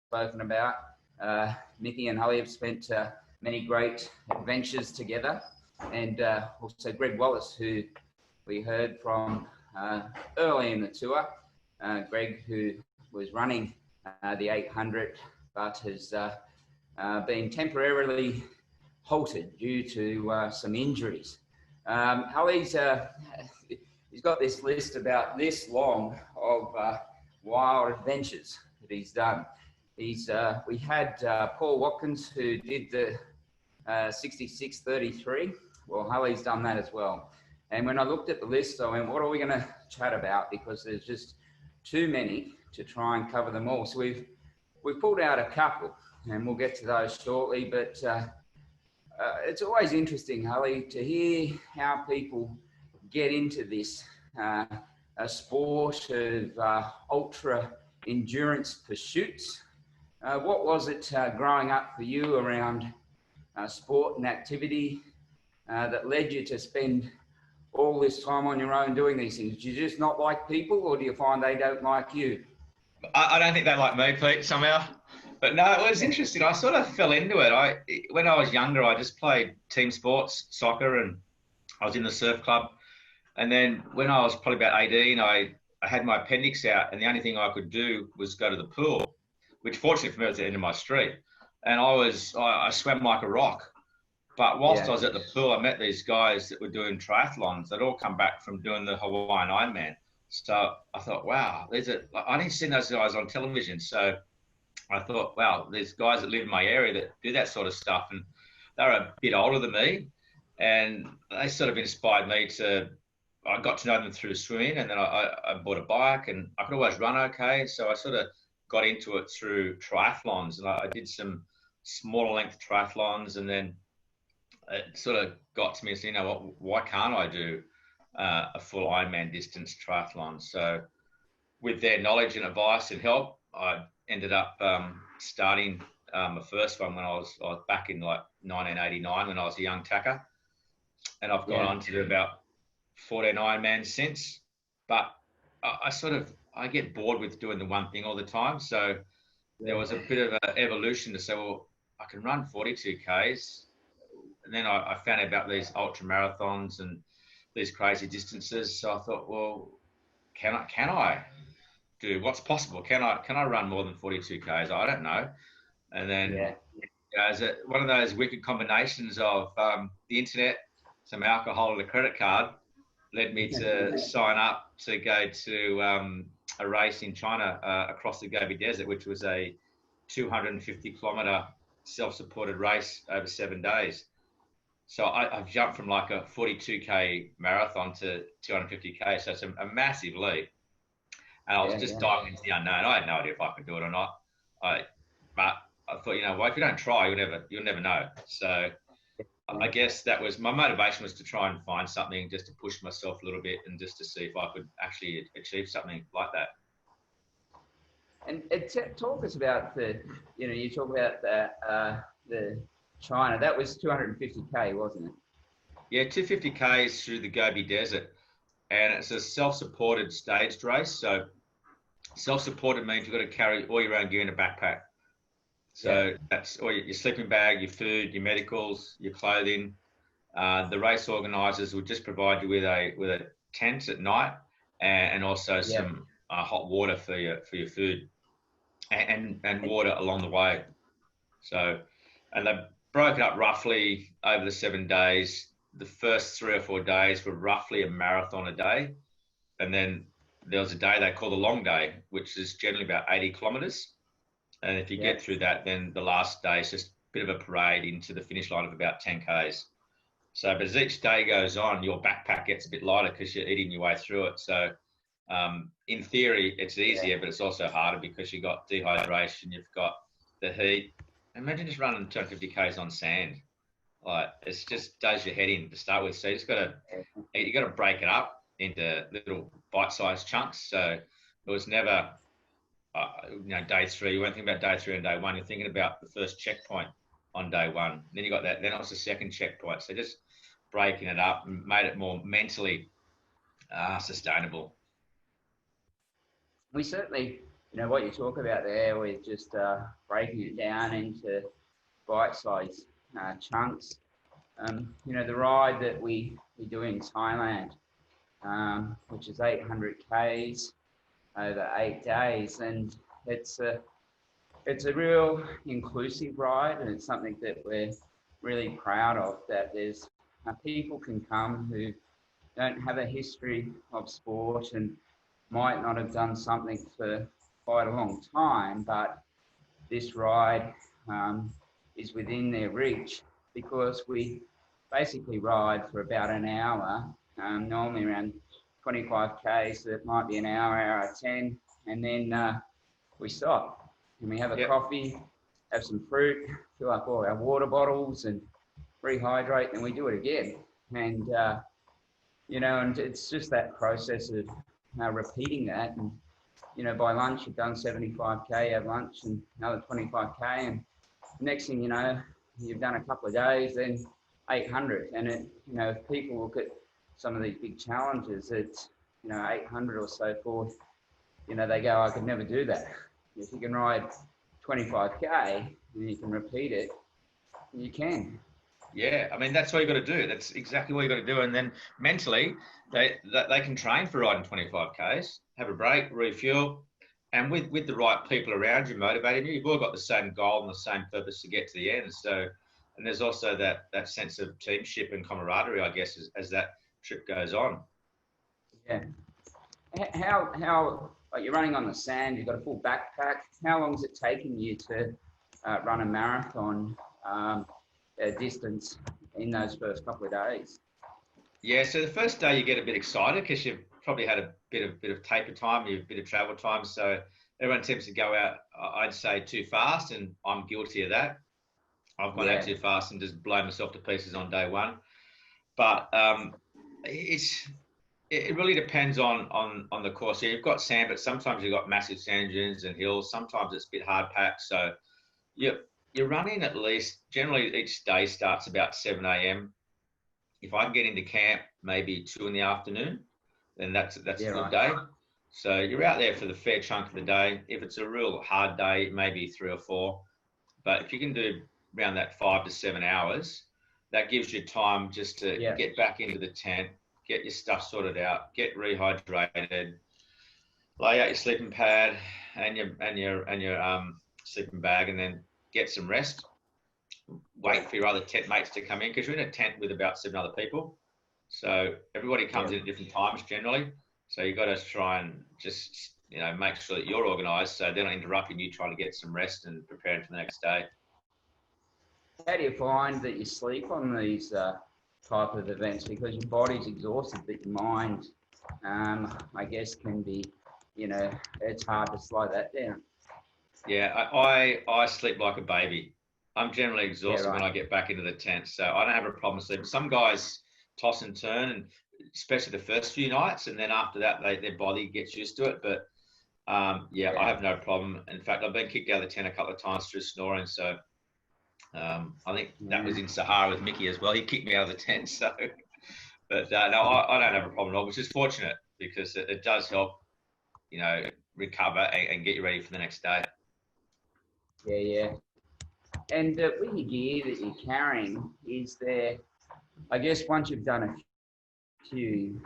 spoken about. Mickey and Holly have spent many great adventures together, and also Greg Wallace, who we heard from early in the tour. Greg, who was running the 800, but has been temporarily halted due to some injuries. Holly's he's got this list about this long of wild adventures that he's done. We had Paul Watkins, who did the 66:33. Well, Holly's done that as well. And when I looked at the list, I went, what are we going to chat about? Because there's just too many to try and cover them all. So we've pulled out a couple, and we'll get to those shortly. But it's always interesting, Holly, to hear how people get into this a sport of ultra endurance pursuits. What was it growing up for you around sport and activity that led you to spend all this time on your own doing these things? Do you just not like people, or do you find they don't like you? I don't think they like me, Pete, somehow. But no, it was interesting. I sort of fell into it. When I was younger, I just played team sports, soccer, and I was in the surf club. And then when I was probably about 18, I had my appendix out, and the only thing I could do was go to the pool, which fortunately for me was at the end of my street. And I swam like a rock. But whilst I was at the pool, I met these guys that were doing triathlons. They'd all come back from doing the Hawaiian Ironman. So I thought, wow, I didn't see those guys on television. So I thought, wow, there's guys that live in my area that do that sort of stuff. And they're a bit older than me. And they sort of inspired me I got to know them through swimming. And then I bought a bike, and I could always run okay. So I sort of got into it through triathlons. And I did some smaller length triathlons, and then it sort of got to me and said, you know what, why can't I do a full Ironman distance triathlon? So with their knowledge and advice and help, I ended up starting my first one when I was back in like 1989 when I was a young tacker. And I've gone on to do about 14 Ironmans since. But I get bored with doing the one thing all the time. So there was a bit of an evolution to say, well, I can run 42 Ks. And then I found out about these ultra marathons and these crazy distances. So I thought, well, can I do what's possible? Can I run more than 42 Ks? I don't know. And then as one of those wicked combinations of the internet, some alcohol and a credit card led me to sign up to go to a race in China across the Gobi Desert, which was a 250 kilometer self-supported race over 7 days. So I've jumped from like a 42K marathon to 250K. So it's a massive leap. And I was just diving into the unknown. I had no idea if I could do it or not. But I thought, you know, well, if you don't try, you'll never know. So I guess that was my motivation, was to try and find something just to push myself a little bit and just to see if I could actually achieve something like that. And talk us about you talk about the China. That was 250K, wasn't it? Yeah, 250K is through the Gobi Desert, and it's a self-supported staged race. So self-supported means you've got to carry all your own gear in a backpack. So that's all your sleeping bag, your food, your medicals, your clothing. The race organisers will just provide you with a tent at night, and also some hot water for your food, and water along the way. So, and they broke it up roughly over the 7 days. The first 3 or 4 days were roughly a marathon a day. And then there was a day they call the long day, which is generally about 80 kilometres. And if you get through that, then the last day is just a bit of a parade into the finish line of about 10 Ks. So, but as each day goes on, your backpack gets a bit lighter because you're eating your way through it. So in theory, it's easier, but it's also harder because you've got dehydration, you've got the heat. Imagine just running 250 Ks on sand. Like, it's just does your head in to start with. So you just got to break it up into little bite-sized chunks. So it was never, day 3. You weren't thinking about day 3 and day 1. You're thinking about the first checkpoint on day 1. Then you got that. Then it was the second checkpoint. So just breaking it up and made it more mentally sustainable. We certainly you know, what you talk about there with just breaking it down into bite-sized chunks. You know, the ride that we do in Thailand, which is 800 Ks over 8 days, and it's a it's a real inclusive ride, and it's something that we're really proud of. That there's people can come who don't have a history of sport and might not have done something for quite a long time, but this ride is within their reach because we basically ride for about an hour, normally around 25 Ks, so it might be an hour, hour 10, and then we stop and we have a coffee, have some fruit, fill up all our water bottles and rehydrate, and we do it again. And, you know, and it's just that process of repeating that. And, you know, by lunch, you've done 75K, have lunch and another 25K. And next thing you know, you've done a couple of days, then 800. And it, you know, if people look at some of these big challenges, it's, you know, 800 or so forth, you know, they go, I could never do that. If you can ride 25K and you can repeat it, you can. Yeah, I mean, that's what you got to do. That's exactly what you got to do. And then mentally, they can train for riding 25 Ks, have a break, refuel, and with the right people around you motivating you, you've all got the same goal and the same purpose to get to the end. So, and there's also that sense of teamship and camaraderie, I guess, as that trip goes on. Yeah. How like you're running on the sand, you've got a full backpack. How long is it taking you to run a marathon distance in those first couple of days? Yeah, so the first day you get a bit excited because you've probably had a bit of taper time, a bit of travel time. So everyone tends to go out, I'd say, too fast, and I'm guilty of that. I've gone out too fast and just blown myself to pieces on day one. But it really depends on the course. Yeah, you've got sand, but sometimes you've got massive sand dunes and hills. Sometimes it's a bit hard packed. So you're running at least, generally each day starts about 7 a.m. If I can get into camp maybe 2 in the afternoon, then that's a good day. So you're out there for the fair chunk of the day. If it's a real hard day, maybe 3 or 4. But if you can do around that 5 to 7 hours, that gives you time just to get back into the tent, get your stuff sorted out, get rehydrated, lay out your sleeping pad and your sleeping bag, and then get some rest. Wait for your other tent mates to come in, because you're in a tent with about 7 other people. So everybody comes in at different times generally. So you've got to try and just, you know, make sure that you're organised so they're not interrupting you trying to get some rest and preparing for the next day. How do you find that you sleep on these type of events? Because your body's exhausted, but your mind, I guess, can be, you know, it's hard to slow that down. Yeah, I sleep like a baby. I'm generally exhausted when I get back into the tent, so I don't have a problem sleeping. Some guys toss and turn, and especially the first few nights, and then after that, their body gets used to it. But I have no problem. In fact, I've been kicked out of the tent a couple of times through snoring. So I think that was in Sahara with Mickey as well. He kicked me out of the tent. So, but no, I don't have a problem at all, which is fortunate because it does help, you know, recover and get you ready for the next day. Yeah. And with your gear that you're carrying, is there, I guess once you've done a few,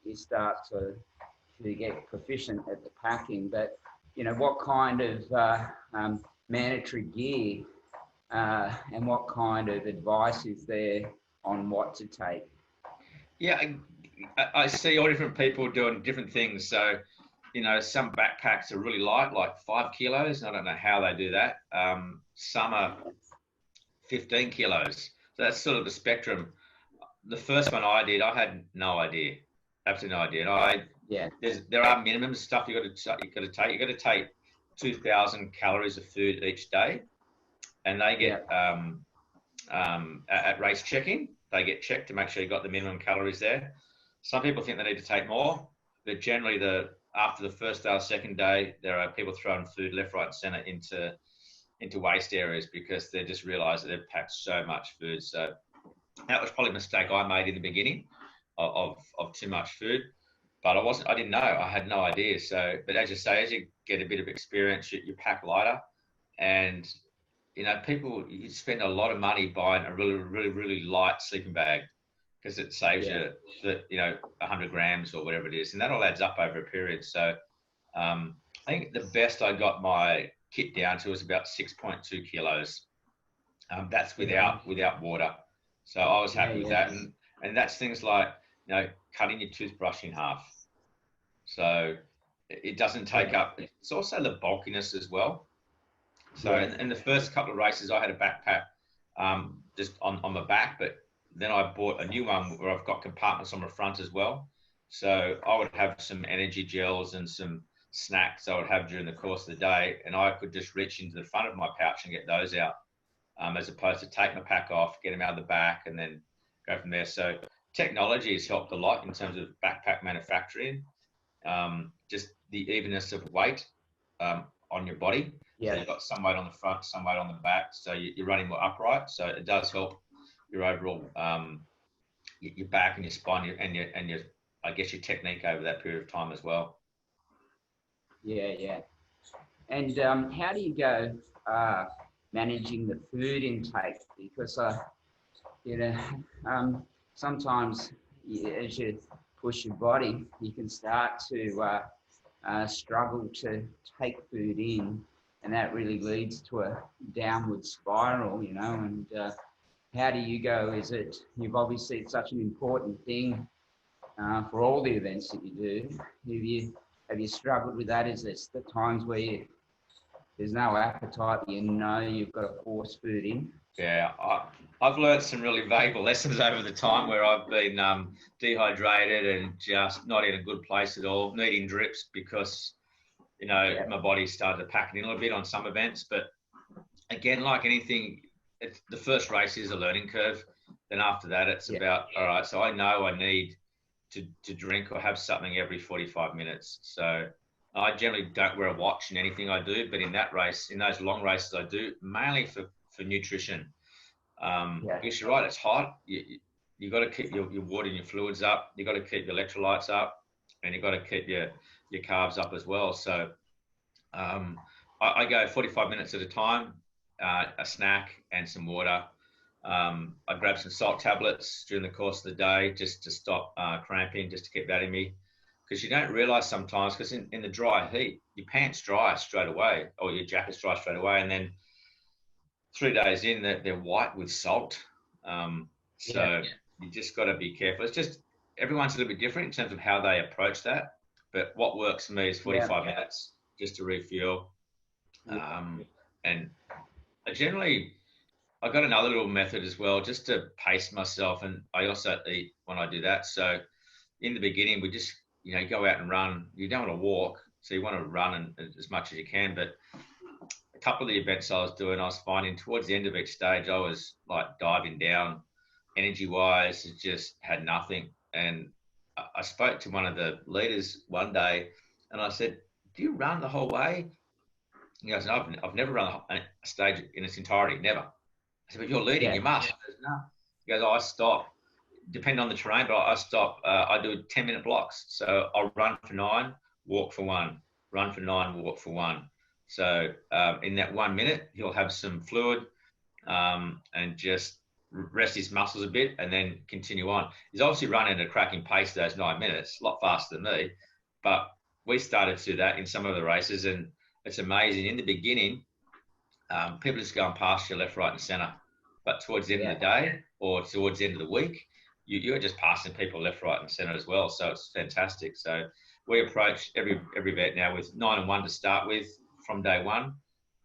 you start to get proficient at the packing, but, you know, what kind of mandatory gear and what kind of advice is there on what to take? Yeah, I see all different people doing different things. So, you know, some backpacks are really light, like 5 kilos. I don't know how they do that. Some are 15 kilos. So that's sort of the spectrum. The first one I did, I had no idea, absolutely no idea. There are minimum stuff you got to take. You got to take 2,000 calories of food each day, and they get at race checking. They get checked to make sure you got the minimum calories there. Some people think they need to take more, but generally after the first day or second day, there are people throwing food left, right, and centre into waste areas because they just realise that they've packed so much food. So that was probably a mistake I made in the beginning of too much food. but I didn't know. I had no idea. So, but as you say, as you get a bit of experience, you pack lighter, and people, you spend a lot of money buying a really, really, really light sleeping bag because it saves Yeah. you 100 grams or whatever it is, and that all adds up over a period. So, I think the best I got my kit down to was about 6.2 kilos. That's without water. So I was happy with that, and that's things like cutting your toothbrush in half. So it doesn't take up. It's also the bulkiness as well. So in the first couple of races, I had a backpack just on my back, but then I bought a new one where I've got compartments on my front as well. So I would have some energy gels and some snacks I would have during the course of the day, and I could just reach into the front of my pouch and get those out, as opposed to take my pack off, get them out of the back, and then go from there. So technology has helped a lot in terms of backpack manufacturing, just the evenness of weight on your body. So you've got some weight on the front, some weight on the back, so you're running more upright. So it does help your overall your back and your spine and your I guess your technique over that period of time as well. Yeah. And how do you go managing the food intake? Because sometimes as you push your body, you can start to struggle to take food in, and that really leads to a downward spiral, and how do you go? You've obviously, it's such an important thing for all the events that you do. Have you struggled with that? Is this the times where there's no appetite, you've got to force food in? Yeah, I've learned some really valuable lessons over the time where I've been dehydrated and just not in a good place at all, needing drips because, my body started to pack it in a little bit on some events. But again, like anything, the first race is a learning curve. Then after that, it's about, all right, so I know I need to drink or have something every 45 minutes. So I generally don't wear a watch in anything I do, but in that race, in those long races I do, mainly for nutrition. Because you're right, it's hot. You got to keep your water and your fluids up. You got to keep your electrolytes up, and you got to keep your carbs up as well. So I go 45 minutes at a time, a snack and some water. I grab some salt tablets during the course of the day just to stop cramping, just to keep that in me. Because you don't realise sometimes, because in the dry heat, your pants dry straight away, or your jacket's dry straight away, and then 3 days in, they're white with salt. You just got to be careful. It's just everyone's a little bit different in terms of how they approach that. But what works for me is 45 minutes just to refuel. And I got another little method as well, just to pace myself. And I also eat when I do that. So in the beginning, we just, go out and run. You don't want to walk, so you want to run as much as you can. But a couple of the events I was doing, I was finding towards the end of each stage, I was like diving down energy-wise. It just had nothing. And I spoke to one of the leaders one day, and I said, "Do you run the whole way?" He goes, "No, I've never run a stage in its entirety, never." I said, "But you're leading, you must." He goes, "No." He goes, "I stop, depending on the terrain, but I stop. I do 10-minute blocks. So I'll run for 9, walk for 1, run for 9, walk for 1. So in that 1 minute, he'll have some fluid and just rest his muscles a bit and then continue on. He's obviously running at a cracking pace those 9 minutes, a lot faster than me. But we started to do that in some of the races, and it's amazing. In the beginning, people just going past you left, right, and centre. But towards the end of the day or towards the end of the week, you're just passing people left, right, and centre as well. So it's fantastic. So we approach every event now with 9 and 1 to start with from day one,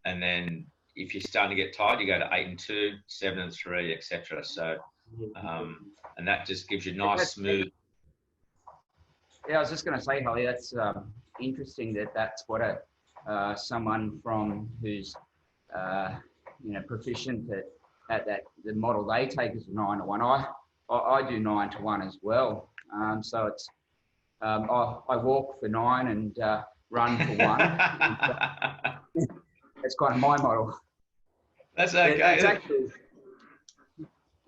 and then if you're starting to get tired, you go to 8 and 2, 7 and 3, etc. So, and that just gives you nice, smooth. Yeah, I was just going to say, Holly, that's interesting that's what someone who's proficient at that, the model they take is 9 to 1. I do 9 to 1 as well. So it's I walk for 9 and run for 1. That's kind of my model. That's okay. It's actually,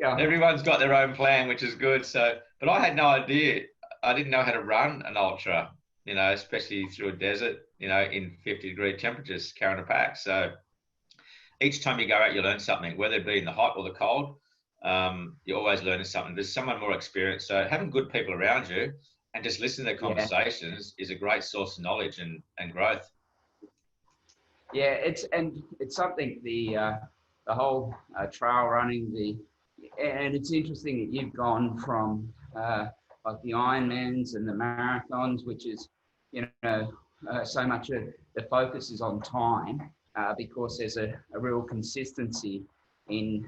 Everyone's got their own plan, which is good. So, but I had no idea. I didn't know how to run an ultra, you know, especially through a desert, you know, in 50-degree temperatures carrying a pack. So each time you go out, you learn something, whether it be in the hot or the cold. You're always learning something. There's someone more experienced. So having good people around you and just listening to their Yeah. conversations is a great source of knowledge and growth. Yeah, it's something the whole trail running and it's interesting that you've gone from like the Ironmans and the marathons, which is so much of the focus is on time because there's a real consistency in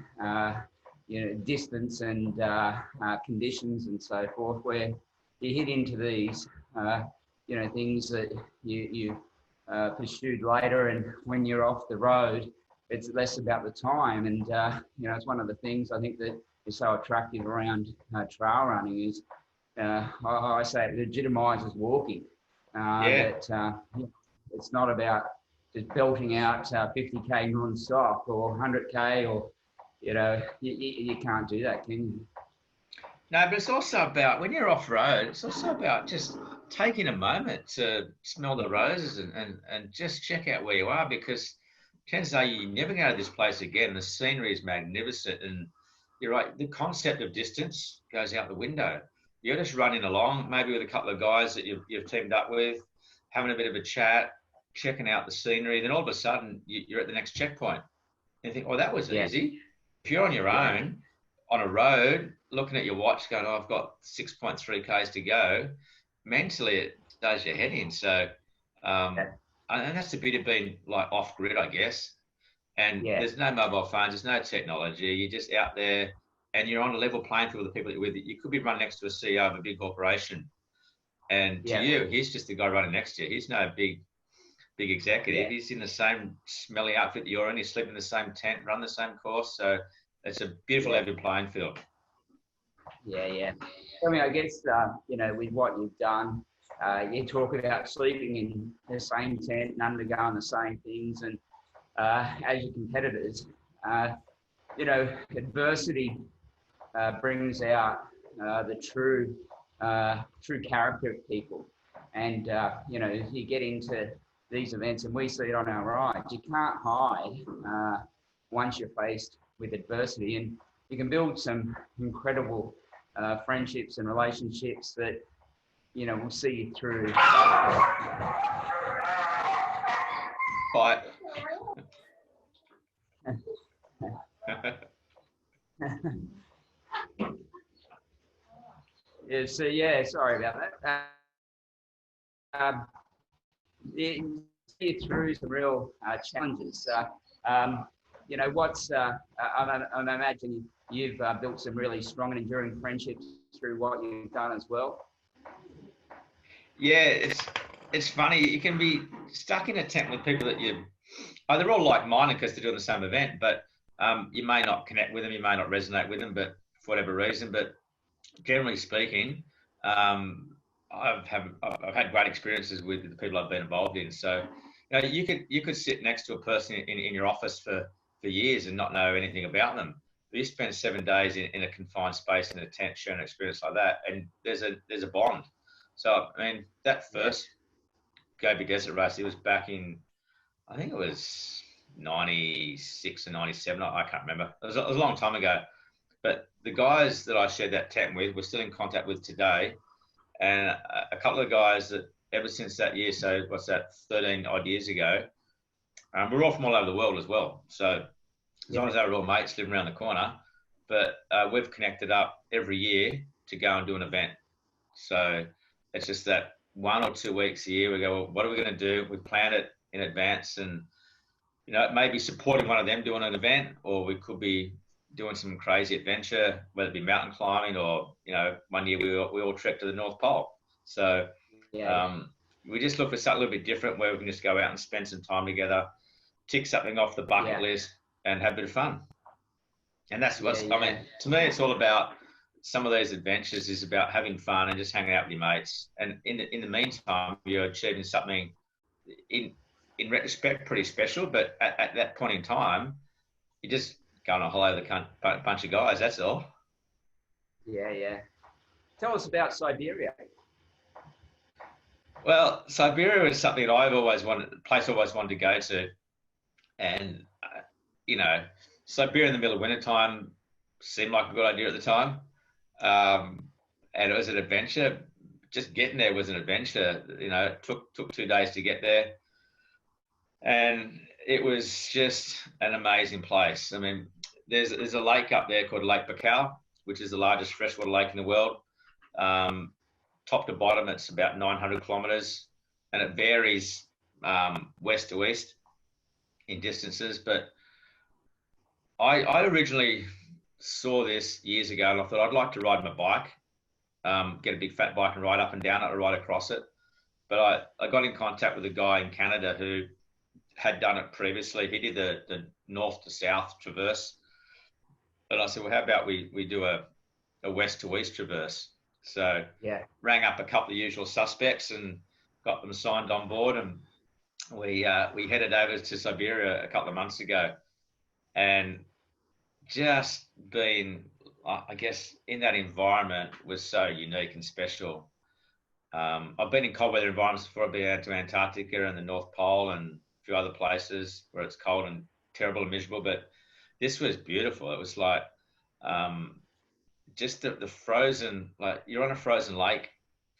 distance and conditions and so forth, where you hit into these things that you pursued later, and when you're off the road, it's less about the time. And it's one of the things I think that is so attractive around trail running is I say it legitimizes walking. That it's not about just belting out 50k non-stop or 100k, or you can't do that, can you? No, but it's also about, when you're off road, it's also about just taking a moment to smell the roses and just check out where you are, because chances are you never go to this place again. The scenery is magnificent, and you're right, the concept of distance goes out the window. You're just running along, maybe with a couple of guys that you've teamed up with, having a bit of a chat, checking out the scenery. Then all of a sudden, you're at the next checkpoint. And you think, oh, that was easy. If you're on your own, on a road, looking at your watch, going, oh, I've got 6.3 Ks to go, mentally it does your head in. So, and that's the bit of being like off grid, I guess. And there's no mobile phones, there's no technology. You're just out there and you're on a level playing field with the people that you're with. You could be running next to a CEO of a big corporation. And to you, he's just the guy running next to you. He's no big executive. He's in the same smelly outfit that you're in. He's sleeping in the same tent, run the same course. So it's a beautiful level playing field. Yeah. I mean, I guess, with what you've done, you talk about sleeping in the same tent and undergoing the same things. And as your competitors, adversity brings out the true character of people. And, if you get into these events, and we see it on our rides, you can't hide once you're faced with adversity. And you can build some incredible friendships and relationships that, will see you through. Bye. Sorry about that. See you through some real challenges. I'm imagining you've built some really strong and enduring friendships through what you've done as well. Yeah, it's funny. You can be stuck in a tent with people that they're all like-minded because they're doing the same event, but you may not connect with them, you may not resonate with them, but for whatever reason. But generally speaking, I've had great experiences with the people I've been involved in. So, you could sit next to a person in your office for years and not know anything about them. But you spend 7 days in a confined space in a tent sharing an experience like that, and there's a bond. So, I mean, that first Gobi Desert race, it was back in, I think it was 96 or 97. I can't remember. It was a long time ago. But the guys that I shared that tent with, we're still in contact with today. And a couple of guys that ever since that year, so what's that, 13 odd years ago, we're all from all over the world as well. So as long as they're all mates living around the corner, but we've connected up every year to go and do an event. So it's just that 1 or 2 weeks a year we go, well, what are we going to do? We plan it in advance, and it may be supporting one of them doing an event, or we could be doing some crazy adventure, whether it be mountain climbing or, one year we all trekked to the North Pole. So we just look for something a little bit different where we can just go out and spend some time together, tick something off the bucket list and have a bit of fun. And that's what, I mean, to me, it's all about some of these adventures is about having fun and just hanging out with your mates. And in the meantime, you're achieving something in retrospect pretty special, but at that point in time, you just going on a holiday with a bunch of guys, that's all. Yeah. Tell us about Siberia. Well, Siberia was something that I've always wanted, place I always wanted to go to, and you know, Siberia in the middle of wintertime seemed like a good idea at the time, um, and it was an adventure. Just getting there was an adventure. You know, it took 2 days to get there, and it was just an amazing place. I mean, there's a lake up there called Lake Baikal, which is the largest freshwater lake in the world. Um, Top to bottom, it's about 900 kilometers, and it varies west to east in distances. But I originally saw this years ago, and I thought I'd like to ride my bike, get a big fat bike and ride up and down it or ride across it. But I got in contact with a guy in Canada who had done it previously. He did the north to south traverse. And I said, well, how about we do a west to east traverse? So Yeah. rang up a couple of usual suspects and got them signed on board. And we headed over to Siberia a couple of months ago, and just being, I guess, in that environment was so unique and special. I've been in cold weather environments before. I've been out to Antarctica and the North Pole and a few other places where it's cold and terrible and miserable. But this was beautiful. It was like just the frozen, like you're on a frozen lake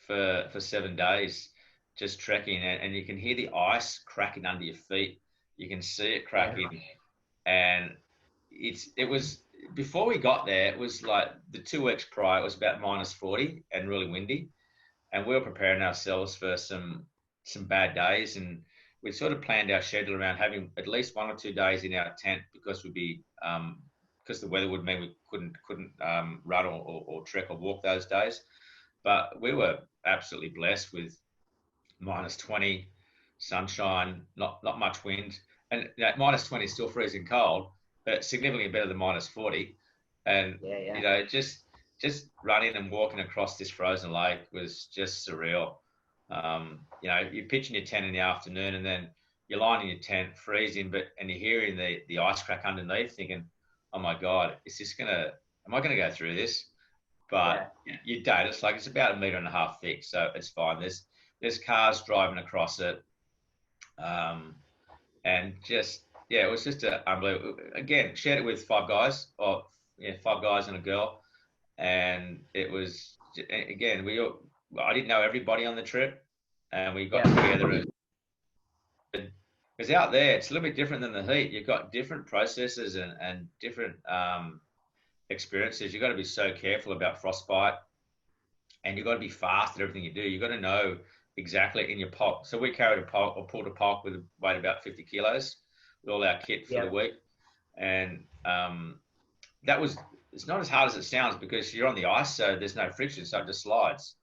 for 7 days, just trekking, and you can hear the ice cracking under your feet. You can see it cracking, and it was before we got there. It was like the 2 weeks prior. It was about -40 and really windy, and we were preparing ourselves for some bad days, and we sort of planned our schedule around having at least 1 or 2 days in our tent because we'd be because the weather would mean we couldn't run or trek or walk those days. But we were absolutely blessed with -20, sunshine, not much wind, and -20 is still freezing cold, but significantly better than -40. And you know, just running and walking across this frozen lake was just surreal. You know, you're pitching your tent in the afternoon, and then you're lying in your tent, freezing, and you're hearing the ice crack underneath, thinking, "Oh my God, am I gonna go through this?" But you don't. It's like it's about 1.5 meters thick, so it's fine. There's cars driving across it, and just it was just unbelievable. Again, shared it with 5 guys, 5 guys and a girl, and it was again I didn't know everybody on the trip, and we got together. Because out there, it's a little bit different than the heat. You've got different processes and different experiences. You've got to be so careful about frostbite, and you've got to be fast at everything you do. You've got to know exactly in your pock. So we carried a pock or pulled a pock with a weight about 50 kilos with all our kit for the week. And it's not as hard as it sounds because you're on the ice, so there's no friction, so it just slides.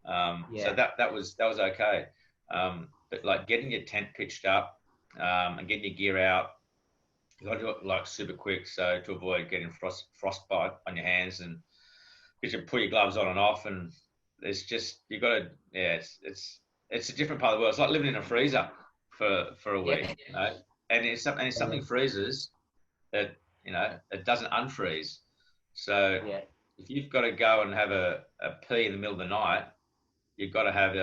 So that was okay. But like getting your tent pitched up and getting your gear out, you got to do it like super quick, so to avoid getting frostbite on your hands, and you should put your gloves on and off, and it's just you got to it's a different part of the world. It's like living in a freezer for a week, you know? And if something freezes, it it doesn't unfreeze. So if you've got to go and have a pee in the middle of the night, you've got to have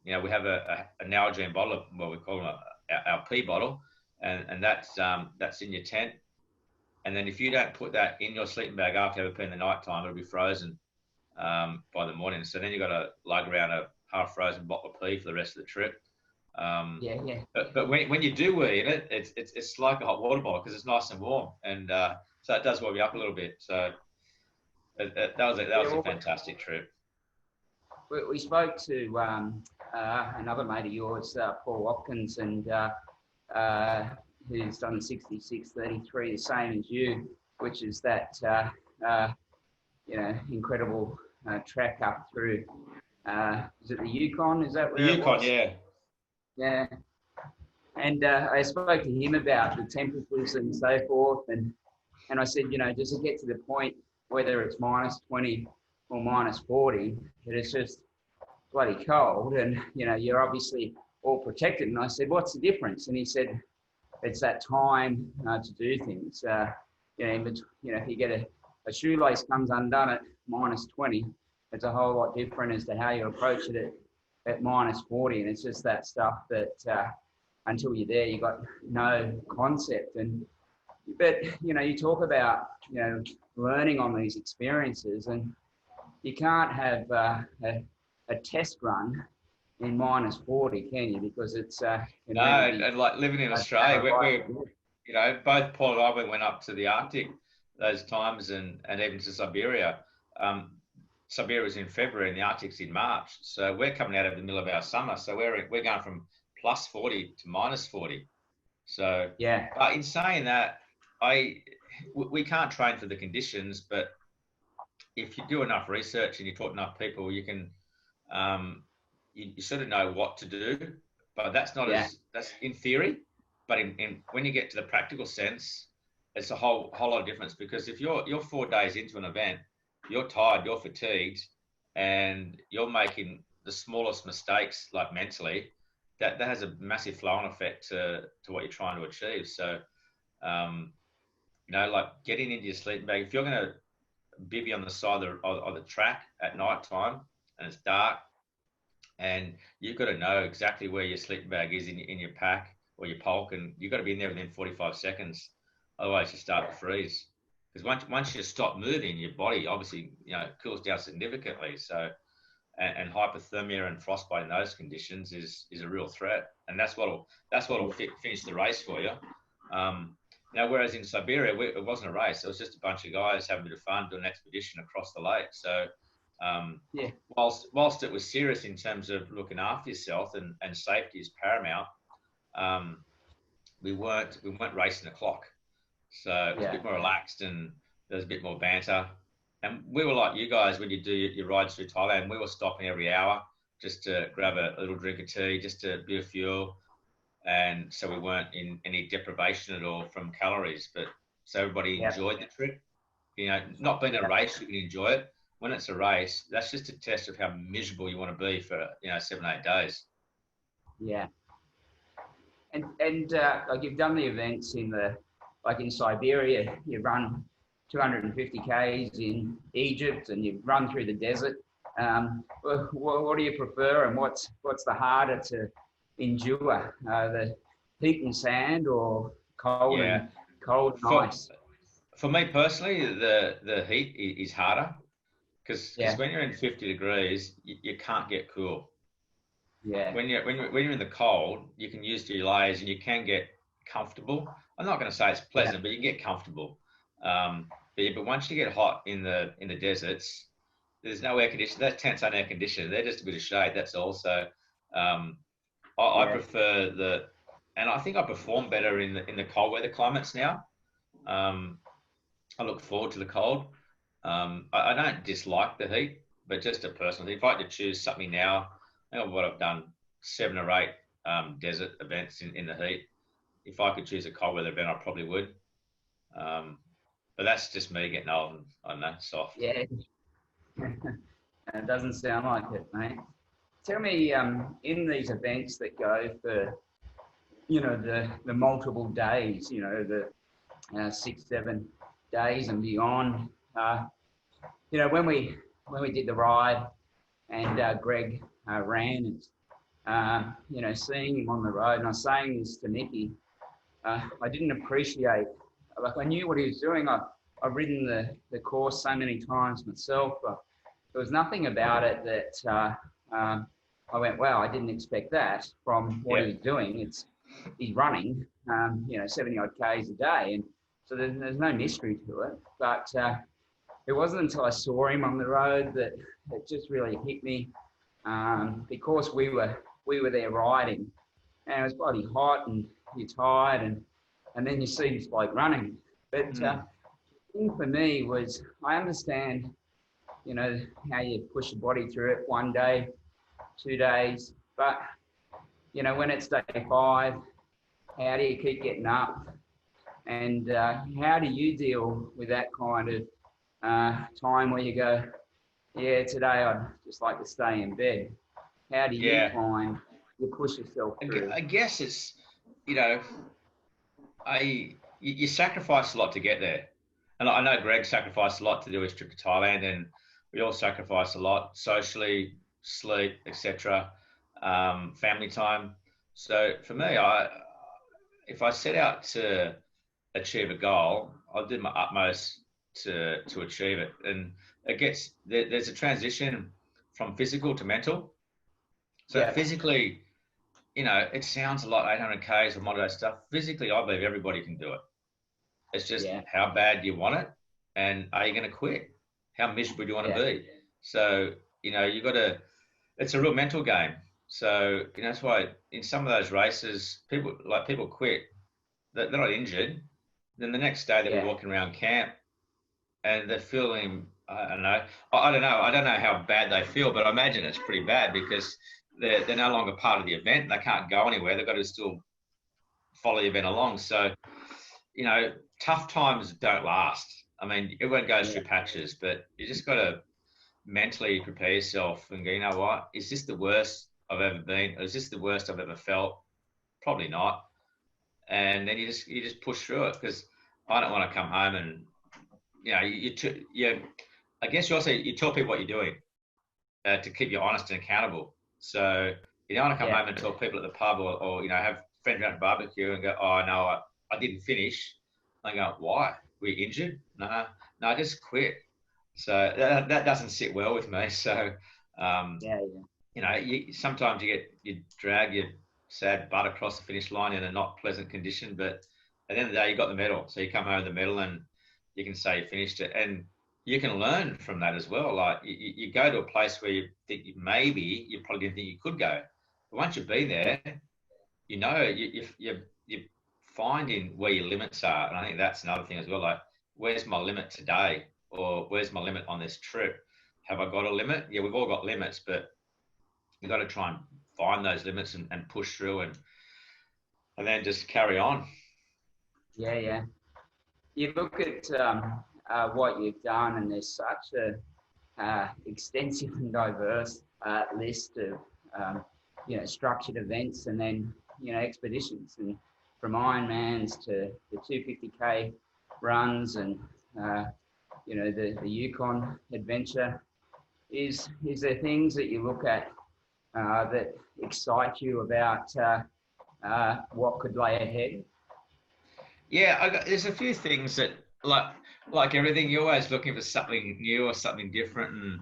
we have an Nalgene bottle of what we call our pee bottle, and that's in your tent. And then if you don't put that in your sleeping bag after you have a pee in the night time, it'll be frozen by the morning. So then you've got to lug around a half frozen bottle of pee for the rest of the trip. But when you do wee in it, it's like a hot water bottle because it's nice and warm, and so it does warm you up a little bit. So that was a fantastic trip. We spoke to another mate of yours, Paul Watkins, and who's done 66.33, the same as you, which is that incredible track up through. Is it the Yukon? Is that where the Yukon? It was? Yeah. And I spoke to him about the temperatures and so forth, and I said, does it get to the point whether it's -20 or -40 that it's just bloody cold, and you're obviously all protected? And I said, what's the difference? And he said, it's that time to do things. If you get a shoelace comes undone at -20, it's a whole lot different as to how you approach it at -40, and it's just that stuff that until you're there, you got no concept. But you talk about learning on these experiences, and you can't have a test run in -40, can you? Because it's no, and like living in Australia, both Paul and I went up to the Arctic those times, and even to Siberia. Siberia was in February and the Arctic's in March, so we're coming out of the middle of our summer. So we're going from +40 to -40. So yeah, but in saying that, we can't train for the conditions, but if you do enough research and you talk to enough people, you can you sort of know what to do. But that's not that's in theory. But in when you get to the practical sense, it's a whole lot of difference, because if you're 4 days into an event, you're tired, you're fatigued, and you're making the smallest mistakes, like mentally, that has a massive flow-on effect to what you're trying to achieve. So, like getting into your sleeping bag, if you're going to bivvy on the side of the track at night time and it's dark, and you've got to know exactly where your sleeping bag is in your pack or your polk, and you've got to be in there within 45 seconds. Otherwise, you start to freeze. Because once you stop moving, your body obviously cools down significantly. So, and hypothermia and frostbite in those conditions is a real threat, and that's what'll finish the race for you. Whereas in Siberia, it wasn't a race; it was just a bunch of guys having a bit of fun doing an expedition across the lake. So, whilst it was serious in terms of looking after yourself and safety is paramount, we weren't racing the clock. So it was a bit more relaxed, and there was a bit more banter. And we were like you guys when you do your rides through Thailand. We were stopping every hour just to grab a little drink of tea, just a bit of fuel. And so we weren't in any deprivation at all from calories. But so everybody enjoyed the trip. Not being a race, you can enjoy it. When it's a race, that's just a test of how miserable you want to be for 7, 8 days. Yeah. And like you've done the events in Siberia, you run 250 Ks in Egypt, and you run through the desert. What do you prefer, and what's the harder to endure, the heat and sand, or cold and ice? For me personally, the heat is harder, because when you're in 50 degrees, you can't get cool. Yeah. When you're in the cold, you can use your layers and you can get comfortable. I'm not going to say it's pleasant, but you can get comfortable. But once you get hot in the deserts, there's no air conditioning. Those tents aren't air conditioned. They're just a bit of shade. That's all. So I prefer and I think I perform better in the cold weather climates now. I look forward to the cold. I don't dislike the heat, but just a personal thing. If I had to choose something now, I think what I've done 7 or 8 desert events in the heat. If I could choose a cold weather event, I probably would. But that's just me getting old and I don't know, soft. Yeah. It doesn't sound like it, mate. Tell me, in these events that go for, the multiple days, the 6, 7 days and beyond, when we did the ride and Greg ran it, seeing him on the road, and I was saying this to Nikki, I didn't appreciate, like I knew what he was doing. I've ridden the course so many times myself, but there was nothing about it that I went, wow, I didn't expect that from what he was doing. He's running, 70 odd Ks a day. And so there's no mystery to it, but it wasn't until I saw him on the road that it just really hit me, because we were there riding, and it was bloody hot and you're tired, and then you see this bloke running. But the thing for me was, I understand, how you push your body through it 1 day, 2 days, but when it's day 5, how do you keep getting up? And how do you deal with that kind of time where you go, yeah, today I'd just like to stay in bed? How do you find you push yourself through? I guess it's, you sacrifice a lot to get there. And I know Greg sacrificed a lot to do his trip to Thailand, and we all sacrifice a lot socially, sleep, etc. family time. So for me, if I set out to achieve a goal, I'll do my utmost to achieve it. And there's a transition from physical to mental. So Yeah. physically, it sounds a lot, 800 Ks or moderate stuff. Physically, I believe everybody can do it. It's just Yeah. how bad do you want it, and are you going to quit? How miserable do you want to Yeah. be? So you got to. It's a real mental game. So that's why in some of those races, people quit. They're not injured. Then the next day they're Yeah. walking around camp and they're feeling. I don't know. I don't know. I don't know how bad they feel, but I imagine it's pretty bad because they're no longer part of the event. They can't go anywhere. They've got to still follow the event along. So tough times don't last. I mean, everyone goes Yeah. through patches, but you just got to mentally prepare yourself and go, you know what? Is this the worst I've ever been? Or is this the worst I've ever felt? Probably not. And then you just push through it because I don't want to come home and I guess you tell people what you're doing to keep you honest and accountable. So you don't want to come Yeah. home and tell people at the pub or have friends around a barbecue and go, oh no, I didn't finish. I go, why? Were you injured? No, I just quit. So that doesn't sit well with me. So Yeah. sometimes you drag your sad butt across the finish line in a not pleasant condition, but at the end of the day, you got the medal. So you come home with the medal and you can say you finished it. And you can learn from that as well. Like you go to a place where you think maybe you probably didn't think you could go. But once you've been there, you're finding where your limits are. And I think that's another thing as well. Like, where's my limit today? Or where's my limit on this trip? Have I got a limit? Yeah, we've all got limits, but you've got to try and find those limits and push through and then just carry on. Yeah. Yeah. You look at what you've done, and there's such a extensive and diverse list of structured events, and then expeditions, and from Ironmans to the 250k runs, and the Yukon adventure. Is there things that you look at that excite you about what could lay ahead? Yeah, there's a few things that like everything, you're always looking for something new or something different, and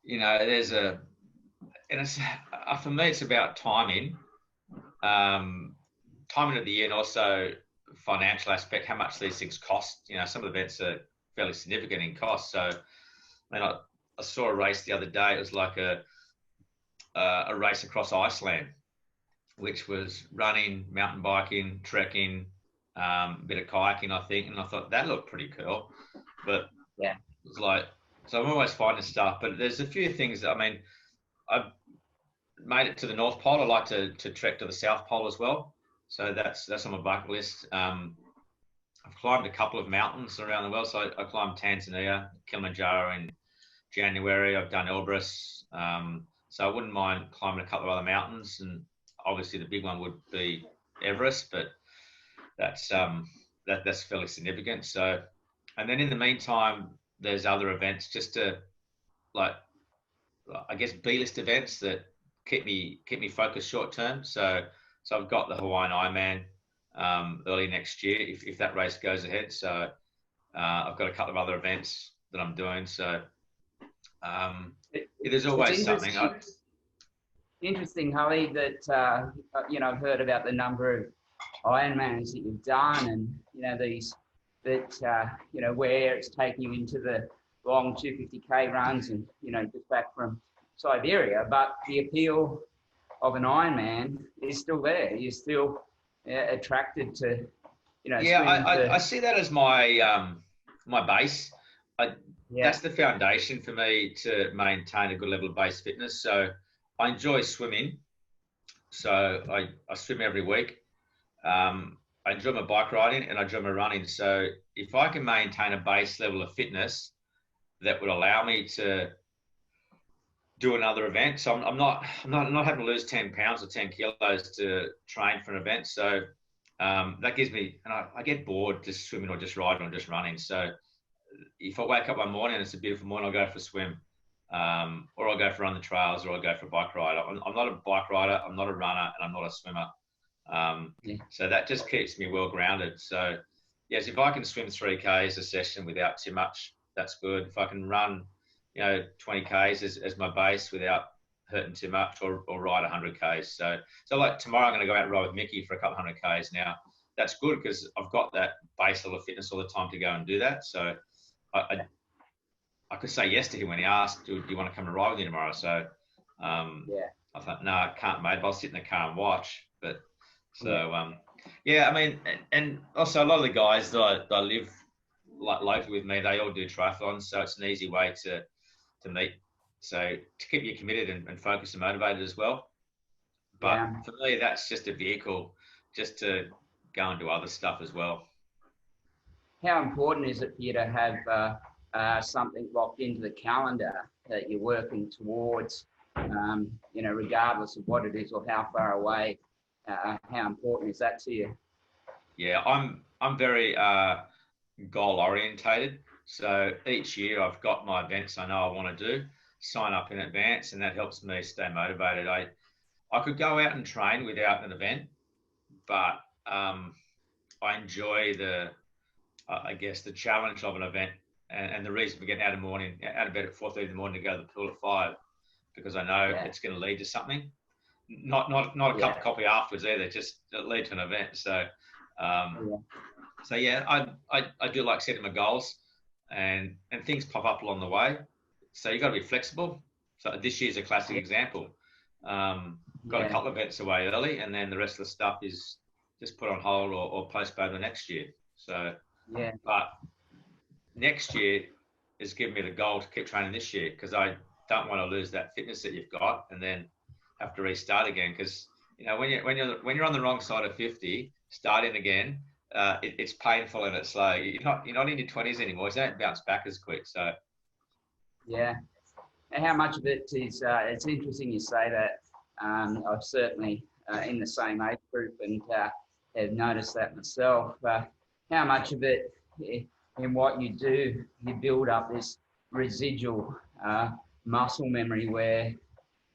there's it's for me it's about timing of the year, and also financial aspect, how much these things cost. Some of the events are fairly significant in cost. So I saw a race the other day. It was like a race across Iceland, which was running, mountain biking, trekking, a bit of kayaking, I think. And I thought that looked pretty cool. But yeah, it was like, so I'm always finding stuff. But there's a few things that, I've made it to the North Pole. I like to trek to the South Pole as well. So that's on my bucket list. I've climbed a couple of mountains around the world. So I climbed Tanzania, Kilimanjaro in January. I've done Elbrus. So I wouldn't mind climbing a couple of other mountains. And obviously the big one would be Everest, but that's fairly significant. So, and then in the meantime, there's other events just to I guess B-list events that keep me focused short term. So I've got the Hawaiian Ironman early next year if that race goes ahead. So I've got a couple of other events that I'm doing. So there's always something. Interesting, Holly, that I've heard about the number of Ironmans that you've done, and these that where it's taking you into the long 250k runs, and just back from Siberia. But the appeal of an Ironman is still there. You're still attracted to I see that as my my base. That's the foundation for me to maintain a good level of base fitness. So I enjoy swimming. So I swim every week. I enjoy my bike riding and I enjoy my running. So if I can maintain a base level of fitness that would allow me to do another event, so I'm not having to lose 10 pounds or 10 kilos to train for an event. So that gives me, and I get bored just swimming or just riding or just running. So if I wake up one morning and it's a beautiful morning, I'll go for a swim. or I'll go for run the trails, or I'll go for a bike ride. I'm not a bike rider, I'm not a runner, and I'm not a swimmer. So that just keeps me well grounded. So yes, if I can swim 3Ks a session without too much, that's good. If I can run, 20Ks as my base without hurting too much, or ride 100Ks. So like tomorrow, I'm going to go out and ride with Mickey for a couple 100Ks. Now that's good because I've got that base level of fitness all the time to go and do that. So I could say yes to him when he asked, do you want to come and ride with me tomorrow? So I thought, no, I can't, mate. I'll sit in the car and watch. But so, I mean, and also a lot of the guys that I live like locally with me, they all do triathlons. So it's an easy way to meet. So to keep you committed and focused and motivated as well. But for me, that's just a vehicle just to go and do other stuff as well. How important is it for you to have something locked into the calendar that you're working towards, regardless of what it is or how far away? How important is that to you? Yeah, I'm very goal orientated. So each year I've got my events I know I want to do, sign up in advance, and that helps me stay motivated. I could go out and train without an event, but I enjoy the challenge of an event, and the reason for getting out of bed at 4:30 in the morning to go to the pool at 5, because I know it's going to lead to something. Not a cup of coffee afterwards either, just lead to an event. So, I do like setting my goals, and things pop up along the way. So you got to be flexible. So this year's a classic example. Got a couple of events away early, and then the rest of the stuff is just put on hold or postponed the next year. So, but next year is giving me the goal to keep training this year, because I don't want to lose that fitness that you've got and then have to restart again. Because when you're on the wrong side of 50, starting again, it's painful and it's slow. You're not in your 20s anymore. You don't bounce back as quick. So and how much of it is? It's interesting you say that. I've certainly in the same age group and have noticed that myself. How much of it in what you do, you build up this residual muscle memory where,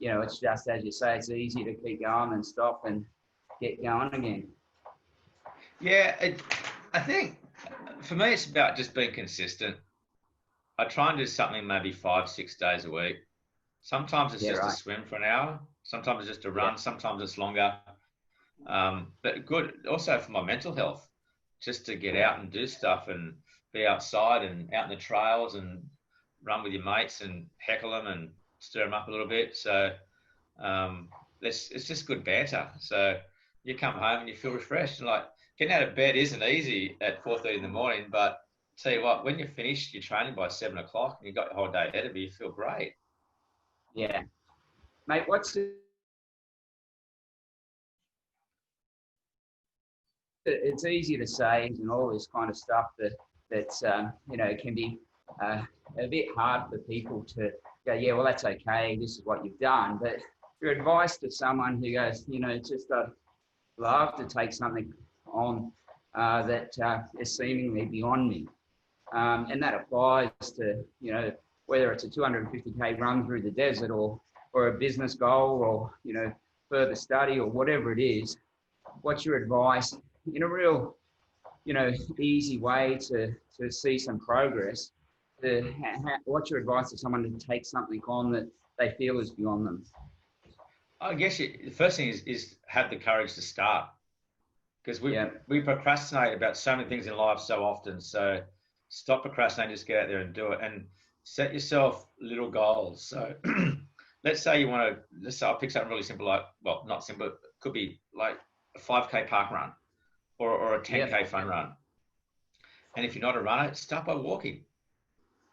it's just, as you say, it's easy to keep going and stop and get going again. Yeah, I think for me, it's about just being consistent. I try and do something maybe 5-6 days a week. Sometimes it's just a swim for an hour. Sometimes it's just a run. Sometimes it's longer. But good also for my mental health, just to get out and do stuff and be outside and out in the trails and run with your mates and heckle them and stir them up a little bit. So it's just good banter. So you come home and you feel refreshed. And like getting out of bed isn't easy at 4:30 in the morning, but tell you what, when you're finished your training by 7 o'clock and you've got your whole day ahead of you, you feel great. Yeah. Mate, it's easy to say and all this kind of stuff that's can be a bit hard for people to go, yeah, well, that's okay, this is what you've done. But your advice to someone who goes, just love to take something on that is seemingly beyond me. And that applies to, whether it's a 250K run through the desert or a business goal or, further study or whatever it is. What's your advice in a real, easy way to see some progress? What's your advice to someone to take something on that they feel is beyond them? I guess the first thing is have the courage to start, because we procrastinate about so many things in life so often. So stop procrastinating, just get out there and do it, and set yourself little goals. So let's say I'll pick something really simple, like, well, not simple, it could be like a 5K park run or a 10K fun run. And if you're not a runner, start by walking,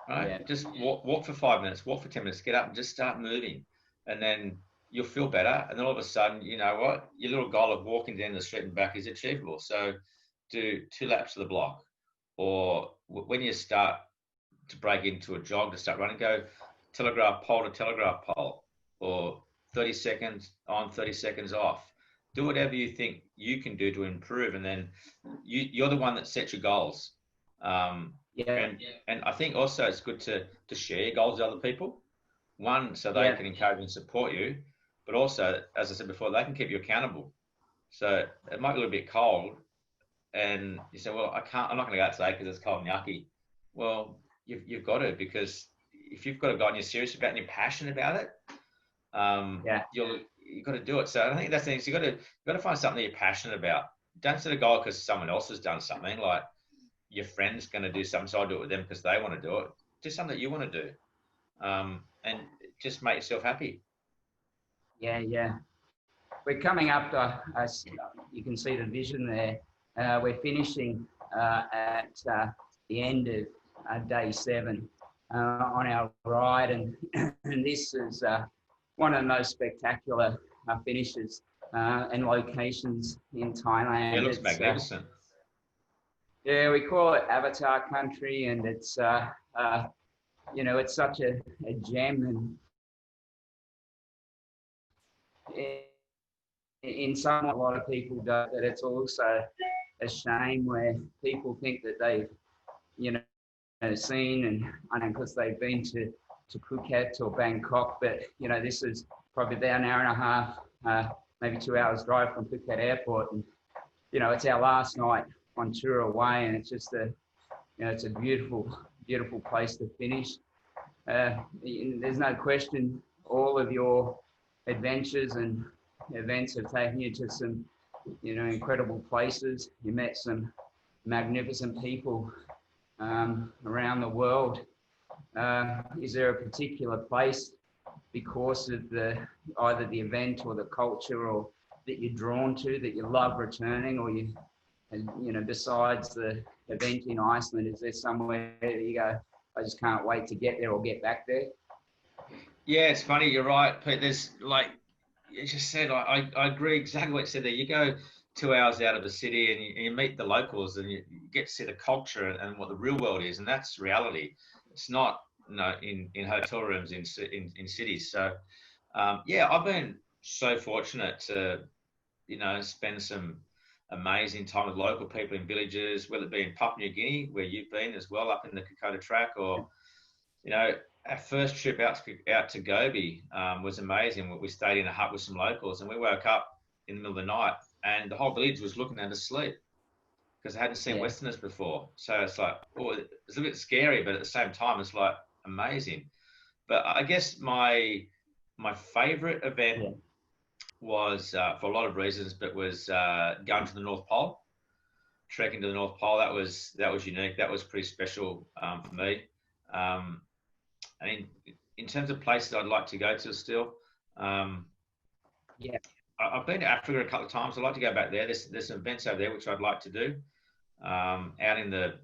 right? Yeah. Just walk for 5 minutes, walk for 10 minutes, get up and just start moving. And then you'll feel better. And then all of a sudden, you know what? Your little goal of walking down the street and back is achievable. So do 2 laps of the block. Or when you start to break into a jog, to start running, go telegraph pole to telegraph pole, or 30 seconds on, 30 seconds off. Do whatever you think you can do to improve. And then you're the one that sets your goals. And I think also it's good to share your goals with other people. One, so they can encourage and support you, but also, as I said before, they can keep you accountable. So it might be a little bit cold, and you say, well, I'm not going to go out today because it's cold and yucky. Well, you've got to, because if you've got a guy and you're serious about it and you're passionate about it, you've got to do it. So I think that's the thing. So you've got to find something that you're passionate about. Don't set a goal because someone else has done something. Like your friend's going to do something, so I'll do it with them because they want to do it. Do something that you want to do, and just make yourself happy. Yeah. We're coming up to, you can see the vision there. We're finishing at the end of day 7 on our ride, and this is one of the most spectacular finishes and locations in Thailand. It looks magnificent. Yeah, we call it Avatar Country, and it's it's such a gem, and in some, a lot of people do, that it's also a shame where people think that they've, seen and because they've been to Phuket or Bangkok, but this is probably about an hour and a half, maybe 2 hours drive from Phuket Airport, and it's our last night on tour away, and it's just it's a beautiful place to finish. There's no question, all of your adventures and events have taken you to some, incredible places. You met some magnificent people around the world. Is there a particular place, because of either the event or the culture, or that you're drawn to, that you love returning, or besides the event in Iceland, is there somewhere that you go, I just can't wait to get there or get back there? Yeah, it's funny. You're right, Pete. There's, like you just said, I agree exactly what you said there. You go 2 hours out of the city and you meet the locals, and you get to see the culture and what the real world is, and that's reality. It's not, in hotel rooms in cities. So, I've been so fortunate to, spend some amazing time with local people in villages, whether it be in Papua New Guinea, where you've been as well, up in the Kokoda Track, or, our first trip out to Gobi was amazing. We stayed in a hut with some locals, and we woke up in the middle of the night, and the whole village was looking at us sleep because they hadn't seen Westerners before. So it's like, it's a bit scary, but at the same time, it's like amazing. But I guess my favorite event was, for a lot of reasons, but was going to the North Pole, trekking to the North Pole. That was unique. That was pretty special for me. And in terms of places I'd like to go to still, I've been to Africa a couple of times. I'd like to go back there. There's some events over there which I'd like to do, out in the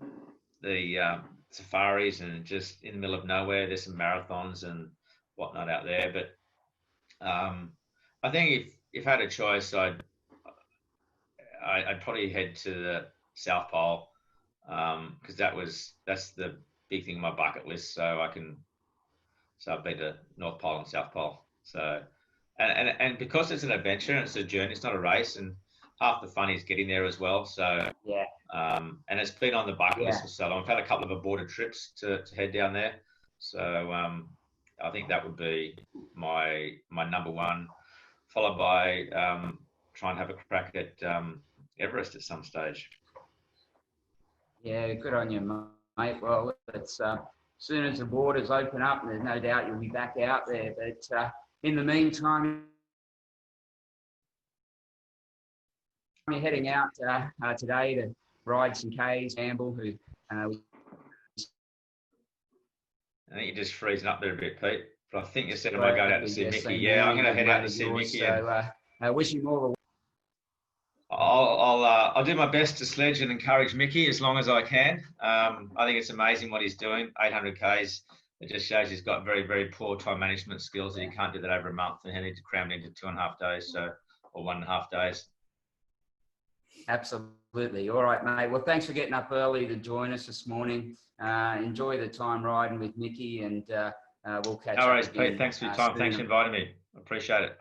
safaris and just in the middle of nowhere. There's some marathons and whatnot out there. But I think if I had a choice, I'd probably head to the South Pole, because that's the big thing on my bucket list. So I've been to North Pole and South Pole. So, and because it's an adventure and it's a journey, it's not a race, and half the fun is getting there as well. So, and it's been on the bucket list for so long. I've had a couple of aborted trips to head down there. So, I think that would be my number one, followed by try and have a crack at Everest at some stage. Yeah, good on you, mate. Well, it's as soon as the borders open up, there's no doubt you'll be back out there. But in the meantime, you're heading out today to ride some Ks. Campbell, who I think you're just freezing up there a bit, Pete. But I think you said, am I going out to see Mickey? Yeah, I'm going to head out to see Mickey. So I wish you more. I'll do my best to sledge and encourage Mickey as long as I can. I think it's amazing what he's doing. 800 Ks. It just shows he's got very, very poor time management skills, and he can't do that over a month, and he needs to cram it into 2.5 days, or 1.5 days. Absolutely. All right, mate. Well, thanks for getting up early to join us this morning. Enjoy the time riding with Mickey, and we'll catch up. All right, Pete. Thanks for your time. Thanks for inviting me. I appreciate it.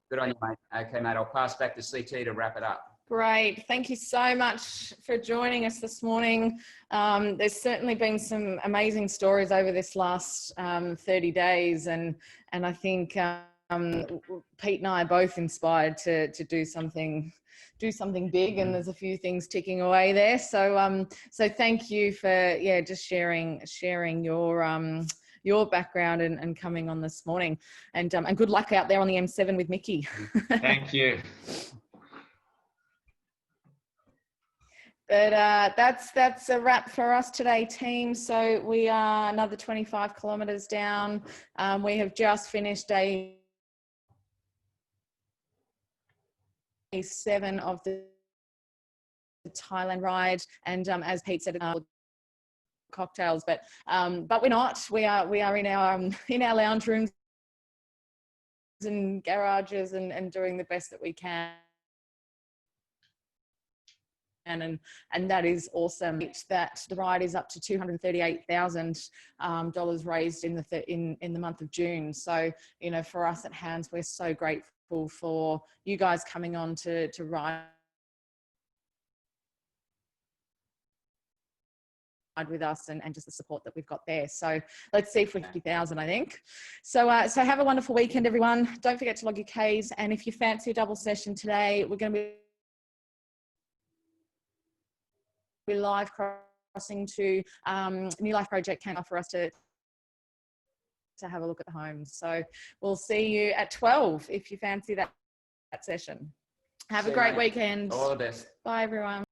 Good on you, mate. Okay, mate. I'll pass back to CT to wrap it up. Great. Thank you so much for joining us this morning. There's certainly been some amazing stories over this last 30 days. And I think Pete and I are both inspired to do something big, and there's a few things ticking away there. So thank you for just sharing your background and coming on this morning, and good luck out there on the M7 with Mickey. Thank you. But that's a wrap for us today, team. So we are another 25 kilometres down. We have just finished day 7 of the Thailand ride, and as Pete said, cocktails, but we're not. We are in our lounge rooms and garages and doing the best that we can. And that is awesome. That the ride is up to $238,000 raised in the month of June. So, you know, for us at Hands, we're so grateful for you guys coming on to ride with us and just the support that we've got there. So let's see 50,000, I think. So have a wonderful weekend, everyone. Don't forget to log your Ks. And if you fancy a double session today, we're going to be live crossing to New Life Project can offer us to have a look at the homes. So we'll see you at 12 if you fancy that session. Have a great weekend. All the best. Bye, everyone.